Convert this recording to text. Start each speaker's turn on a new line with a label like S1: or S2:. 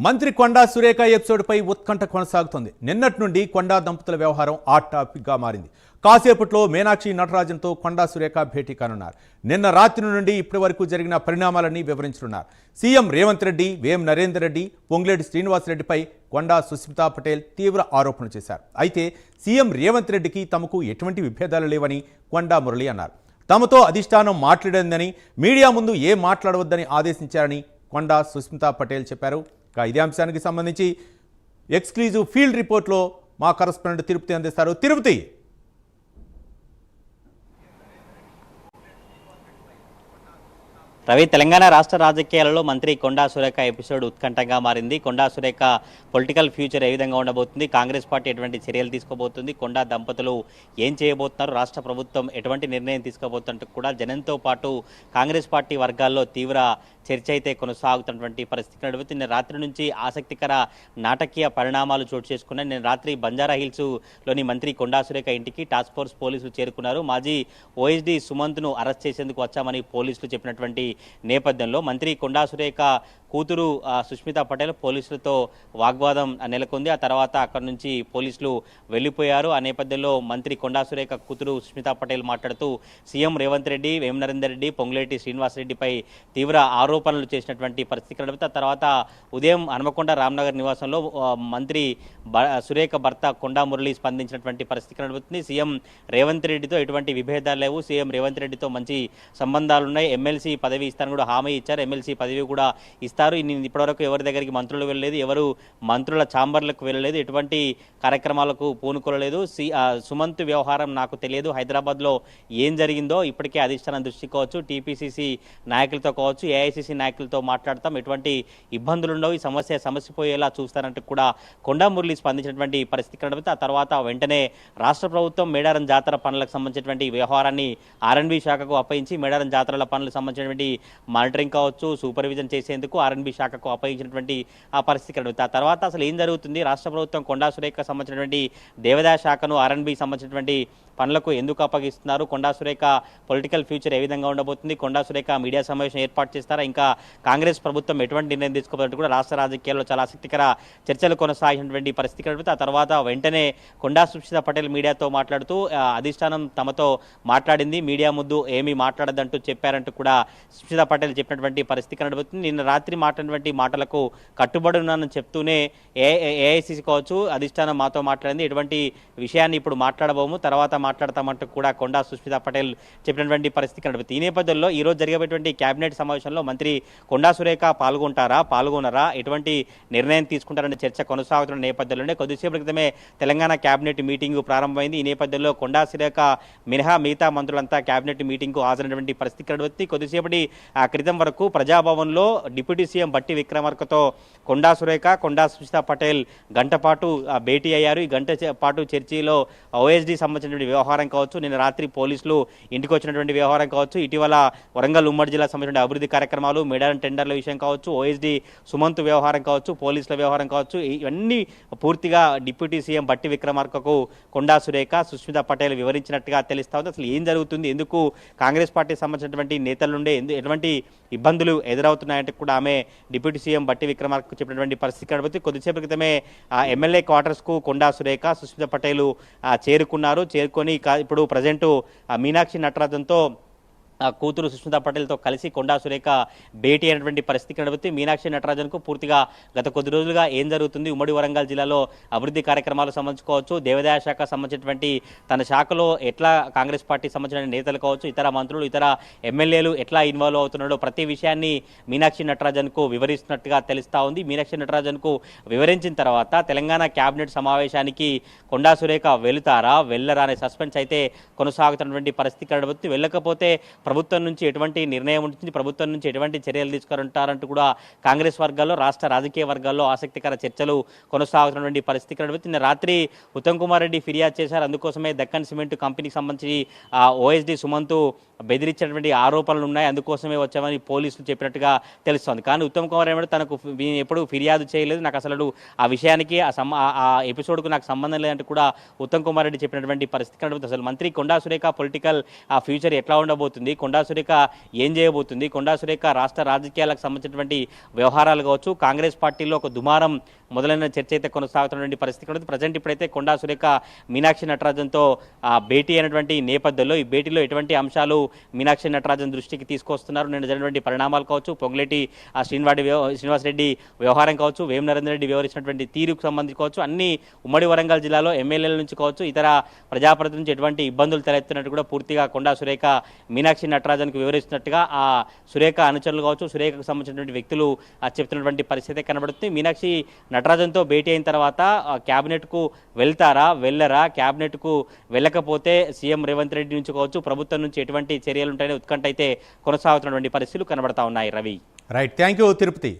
S1: మంత్రి కొండా సురేఖ ఎపిసోడ్పై ఉత్కంఠ కొనసాగుతోంది. నిన్నటి నుండి కొండా దంపతుల వ్యవహారం హాట్ టాపిక్గా మారింది. కాసేపట్లో మీనాక్షి నటరాజన్తో కొండా సురేఖ భేటీ కానున్నారు. నిన్న రాత్రి నుండి ఇప్పటి వరకు జరిగిన పరిణామాలన్నీ వివరించనున్నారు. సీఎం రేవంత్ రెడ్డి, వేం నరేందర్ రెడ్డి, పొంగులేటి శ్రీనివాసరెడ్డిపై కొండా సుస్మితా పటేల్ తీవ్ర ఆరోపణలు చేశారు. అయితే సీఎం రేవంత్ రెడ్డికి తమకు ఎటువంటి విభేదాలు లేవని కొండా మురళి అన్నారు. తమతో అధిష్టానం మాట్లాడిందని, మీడియా ముందు ఏం మాట్లాడవద్దని ఆదేశించారని కొండా సుస్మితా పటేల్ చెప్పారు. ఇదే అంశానికి సంబంధించి ఎక్స్క్లూజివ్ ఫీల్డ్ రిపోర్ట్లో మా కరెస్పాండెంట్ తిరుపతి అందిస్తారు. తిరుపతి,
S2: రవి, తెలంగాణ రాష్ట్ర రాజకీయాలలో మంత్రి కొండా సురేఖ ఎపిసోడ్ ఉత్కంఠంగా మారింది. కొండా సురేఖ పొలిటికల్ ఫ్యూచర్ ఏ విధంగా ఉండబోతుంది, కాంగ్రెస్ పార్టీ ఎటువంటి చర్యలు తీసుకోబోతుంది, కొండా దంపతులు ఏం చేయబోతున్నారు, రాష్ట్ర ప్రభుత్వం ఎటువంటి నిర్ణయం తీసుకోబోతున్నట్టు కూడా జనంతో పాటు కాంగ్రెస్ పార్టీ వర్గాల్లో తీవ్ర చర్చ అయితే కొనసాగుతున్నటువంటి పరిస్థితి నడుపుతుంది. నిన్న రాత్రి నుంచి ఆసక్తికర నాటకీయ పరిణామాలు చోటు చేసుకున్నాయి. నిన్న రాత్రి బంజారా హిల్స్లోని మంత్రి కొండా సురేఖ ఇంటికి టాస్క్ ఫోర్స్ పోలీసులు చేరుకున్నారు. మాజీ ఓఎస్డీ సుమంత్ను అరెస్ట్ చేసేందుకు వచ్చామని పోలీసులు చెప్పినటువంటి నేపథ్యంలో మంత్రి కొండా సురేఖ కూతురు సుస్మితా పటేల్ పోలీసులతో వాగ్వాదం నెలకొంది. ఆ తర్వాత అక్కడి నుంచి పోలీసులు వెళ్ళిపోయారు. ఆ నేపథ్యంలో మంత్రి కొండా సురేఖ కూతురు సుస్మితా పటేల్ మాట్లాడుతూ సీఎం రేవంత్ రెడ్డి, వేం నరేందర్ రెడ్డి, పొంగులేటి శ్రీనివాసరెడ్డిపై తీవ్ర ఆరోపణలు చేసినటువంటి పరిస్థితి కనబడుతుంది. ఆ తర్వాత ఉదయం హనుమకొండ రామ్నగర్ నివాసంలో మంత్రి సురేఖ భర్త కొండా మురళి స్పందించినటువంటి పరిస్థితి కనబడుతుంది. సీఎం రేవంత్ రెడ్డితో ఎటువంటి విభేదాలు లేవు, సీఎం రేవంత్ రెడ్డితో మంచి సంబంధాలున్నాయి, ఎమ్మెల్సీ పదవి ఇస్తారని కూడా హామీ ఇచ్చారు, ఎమ్మెల్సీ పదవి కూడా ఇస్తారు. ఇప్పటివరకు ఎవరి దగ్గరికి మంత్రులు వెళ్ళలేదు, ఎవరు మంత్రుల ఛాంబర్లకు వెళ్ళలేదు, ఎటువంటి కార్యక్రమాలకు పూనుకోలేదు. సుమంత్ వ్యవహారం నాకు తెలియదు, హైదరాబాద్లో ఏం జరిగిందో ఇప్పటికే అధిష్టానం దృష్టి కావచ్చు, టీపీసీసీ నాయకులతో కావచ్చు, ఏఐసీసీ నాయకులతో మాట్లాడతాం, ఎటువంటి ఇబ్బందులు ఉండవు, ఈ సమస్య పోయేలా చూస్తారంటూ కూడా కొండా మురళి స్పందించినటువంటి పరిస్థితి కనబడుతుంది. ఆ తర్వాత వెంటనే రాష్ట్ర ప్రభుత్వం మేడారం జాతర పనులకు సంబంధించినటువంటి వ్యవహారాన్ని ఆర్ఎండ్బి శాఖకు అప్పగించి మేడారం జాతరల పనులకు సంబంధించినటువంటి మానిటరింగ్ కావచ్చు, సూపర్విజన్ చేసేందుకు ఆర్ఎండ్బి శాఖకు అప్పగించినటువంటి ఆ పరిస్థితి కనబడుతుంది. ఆ తర్వాత అసలు ఏం జరుగుతుంది, రాష్ట్ర ప్రభుత్వం కొండా సురేఖ సంబంధించినటువంటి దేవాదాయ శాఖను ఆర్ఎండ్బికి సంబంధించినటువంటి పనులకు ఎందుకు అప్పగిస్తున్నారు, కొండా సురేఖ పొలిటికల్ ఫ్యూచర్ ఏ విధంగా ఉండబోతుంది, కొండా సురేఖ మీడియా సమావేశం ఏర్పాటు చేస్తారా, ఇంకా కాంగ్రెస్ ప్రభుత్వం ఎటువంటి నిర్ణయం తీసుకోవాలంటూ కూడా రాష్ట్ర రాజకీయాల్లో చాలా ఆసక్తికర చర్చలు కొనసాగినటువంటి పరిస్థితి కనబడుతుంది. ఆ తర్వాత వెంటనే కొండా సుస్మితా పటేల్ మీడియాతో మాట్లాడుతూ అధిష్టానం తమతో మాట్లాడింది, మీడియా ముందు ఏమీ మాట్లాడదంటూ చెప్పారంటూ కూడా సుస్మితా పటేల్ చెప్పినటువంటి పరిస్థితి కనబడుతుంది. నిన్న రాత్రి మాట్లాడినటువంటి మాటలకు కట్టుబడి ఉన్నానని చెప్తూనే ఏఐసీసీ కావచ్చు, అధిష్టానం మాతో మాట్లాడింది, ఎటువంటి విషయాన్ని ఇప్పుడు మాట్లాడబోము, తర్వాత మాట్లాడతామంటూ కూడా కొండా సుస్మితా పటేల్ చెప్పినటువంటి పరిస్థితి కనబడుతుంది. ఈ నేపథ్యంలో ఈరోజు జరిగేటువంటి కేబినెట్ సమావేశంలో మంత్రి కొండా సురేఖ పాల్గొనరా, ఎటువంటి నిర్ణయం తీసుకుంటారనే చర్చ కొనసాగుతున్న నేపథ్యంలోనే కొద్దిసేపటి క్రితమే తెలంగాణ కేబినెట్ మీటింగ్ ప్రారంభమైంది. ఈ నేపథ్యంలో కొండా సురేఖ మినహా మిగతా మంత్రులంతా కేబినెట్ మీటింగ్కు హాజరైనటువంటి పరిస్థితి కనబడుతుంది. కొద్దిసేపటి క్రితం వరకు ప్రజాభవన్లో డిప్యూటీ సీఎం బట్టి విక్రమార్కతో కొండా సురేఖ, కొండా సుస్మితా పటేల్ గంట పాటు భేటీ అయ్యారు. ఈ గంట పాటు చర్చలో ఓఎస్డీ సంబంధించినటువంటి వ్యవహారం కావచ్చు, నిన్న రాత్రి పోలీసులు ఇంటికి వచ్చినటువంటి వ్యవహారం కావచ్చు, ఇటీవల వరంగల్ ఉమ్మడి జిల్లా సంబంధించిన అభివృద్ధి కార్యక్రమాలు, మేడారం టెండర్ల విషయం కావచ్చు, ఓఎస్డీ సుమంత్ వ్యవహారం కావచ్చు, పోలీసుల వ్యవహారం కావచ్చు, ఇవన్నీ పూర్తిగా డిప్యూటీ సీఎం బట్టి విక్రమార్కకు కొండా సురేఖ, సుస్మితా పటేల్ వివరించినట్టుగా తెలుస్తా ఉంది. అసలు ఏం జరుగుతుంది, ఎందుకు కాంగ్రెస్ పార్టీకి సంబంధించినటువంటి నేతల నుండే ఎటువంటి ఇబ్బందులు ఎదురవుతున్నాయంటే కూడా ఆమె డిప్యూటీ సీఎం బట్టి విక్రమార్కకు చెప్పినటువంటి పరిస్థితి కనబడుతుంది. కొద్దిసేపు క్రితమే ఎమ్మెల్యే క్వార్టర్స్కు కొండా సురేఖ, సుస్మితా పటేల్ చేరుకొని ఇప్పుడు ప్రజెంట్ మీనాక్షి నటరాజన్తో కూతురు సుస్మితా పటేల్తో కలిసి కొండా సురేఖ భేటీ అయినటువంటి పరిస్థితి కనబడుతుంది. మీనాక్షి నటరాజన్కు పూర్తిగా గత కొద్ది రోజులుగా ఏం జరుగుతుంది, ఉమ్మడి వరంగల్ జిల్లాలో అభివృద్ధి కార్యక్రమాలు సంబంధించుకోవచ్చు, దేవాదాయ శాఖ సంబంధించినటువంటి తన శాఖలో ఎట్లా కాంగ్రెస్ పార్టీ సంబంధించిన నేతలు కావచ్చు, ఇతర మంత్రులు, ఇతర ఎమ్మెల్యేలు ఎట్లా ఇన్వాల్వ్ అవుతున్నాడో ప్రతి విషయాన్ని మీనాక్షి నటరాజన్కు వివరిస్తున్నట్టుగా తెలుస్తా ఉంది. మీనాక్షి నటరాజన్కు వివరించిన తర్వాత తెలంగాణ కేబినెట్ సమావేశానికి కొండా సురేఖ వెళ్ళరా అనే సస్పెన్స్ అయితే కొనసాగుతున్నటువంటి పరిస్థితి కనబడుతుంది. వెళ్ళకపోతే ప్రభుత్వం నుంచి ఎటువంటి నిర్ణయం ఉంటుంది, ప్రభుత్వం నుంచి ఎటువంటి చర్యలు తీసుకుంటారంటూ కూడా కాంగ్రెస్ వర్గాల్లో, రాష్ట్ర రాజకీయ వర్గాల్లో ఆసక్తికర చర్చలు కొనసాగుతున్నటువంటి పరిస్థితి కనబడుతుంది. రాత్రి ఉత్తమ్ కుమార్ రెడ్డి ఫిర్యాదు చేశారు, అందుకోసమే దక్కన్ సిమెంట్ కంపెనీకి సంబంధించి ఓఎస్డీ సుమంత్ బెదిరించేటువంటి ఆరోపణలు ఉన్నాయి, అందుకోసమే వచ్చామని పోలీసులు చెప్పినట్టుగా తెలుస్తోంది. కానీ ఉత్తమ్ కుమార్ రెడ్డి తనకు ఎప్పుడు ఫిర్యాదు చేయలేదు, నాకు అసలు ఆ విషయానికి ఆ ఎపిసోడ్కు నాకు సంబంధం లేదంటూ కూడా ఉత్తమ్ కుమార్ రెడ్డి చెప్పినటువంటి పరిస్థితి కనబడుతుంది. అసలు మంత్రి కొండా సురేఖ పొలిటికల్ ఫ్యూచర్ ఎట్లా ఉండబోతుంది, కొండా సురేఖ ఏం చేయబోతుంది, కొండా సురేఖ రాష్ట్ర రాజకీయాలకు సంబంధించినటువంటి వ్యవహారాలు కావచ్చు, కాంగ్రెస్ పార్టీలో ఒక దుమారం మొదలైన చర్చ అయితే కొనసాగుతున్నటువంటి పరిస్థితి కనబడుతుంది. ప్రజెంట్ ఇప్పుడైతే కొండా సురేఖ మీనాక్షి నటరాజన్తో భేటీ అయినటువంటి నేపథ్యంలో ఈ భేటీలో ఎటువంటి అంశాలు మీనాక్షి నటరాజన్ దృష్టికి తీసుకొస్తున్నారు, నిన్న జరిగినటువంటి పరిణామాలు కావచ్చు, పొంగులేటి శ్రీనివాసరెడ్డి వ్యవహారం కావచ్చు, వేం నరేందర్ రెడ్డి వ్యవహరించినటువంటి తీరుకు సంబంధించి కావచ్చు, అన్ని ఉమ్మడి వరంగల్ జిల్లాలో ఎమ్మెల్యేల నుంచి కావచ్చు, ఇతర ప్రజాప్రతినిధుల నుంచి ఎటువంటి ఇబ్బందులు తలెత్తున్నట్టు కూడా పూర్తిగా కొండా సురేఖ మీనాక్షి నటరాజన్కు వివరిస్తున్నట్టుగా ఆ సురేఖ అనుచరులు కావచ్చు, సురేఖకు సంబంధించినటువంటి వ్యక్తులు చెప్తున్నటువంటి పరిస్థితి కనబడుతుంది. మీనాక్షి నటరాజన్తో భేటీ అయిన తర్వాత క్యాబినెట్కు వెళ్తారా, వెళ్ళరా, క్యాబినెట్కు వెళ్ళకపోతే సీఎం రేవంత్ రెడ్డి నుంచి కావచ్చు, ప్రభుత్వం నుంచి ఎటువంటి చర్యలు ఉంటాయనే ఉత్కంఠ అయితే కొనసాగుతున్నటువంటి పరిస్థితులు కనబడతా ఉన్నాయి. Ravi,
S1: right, thank you Tirupati.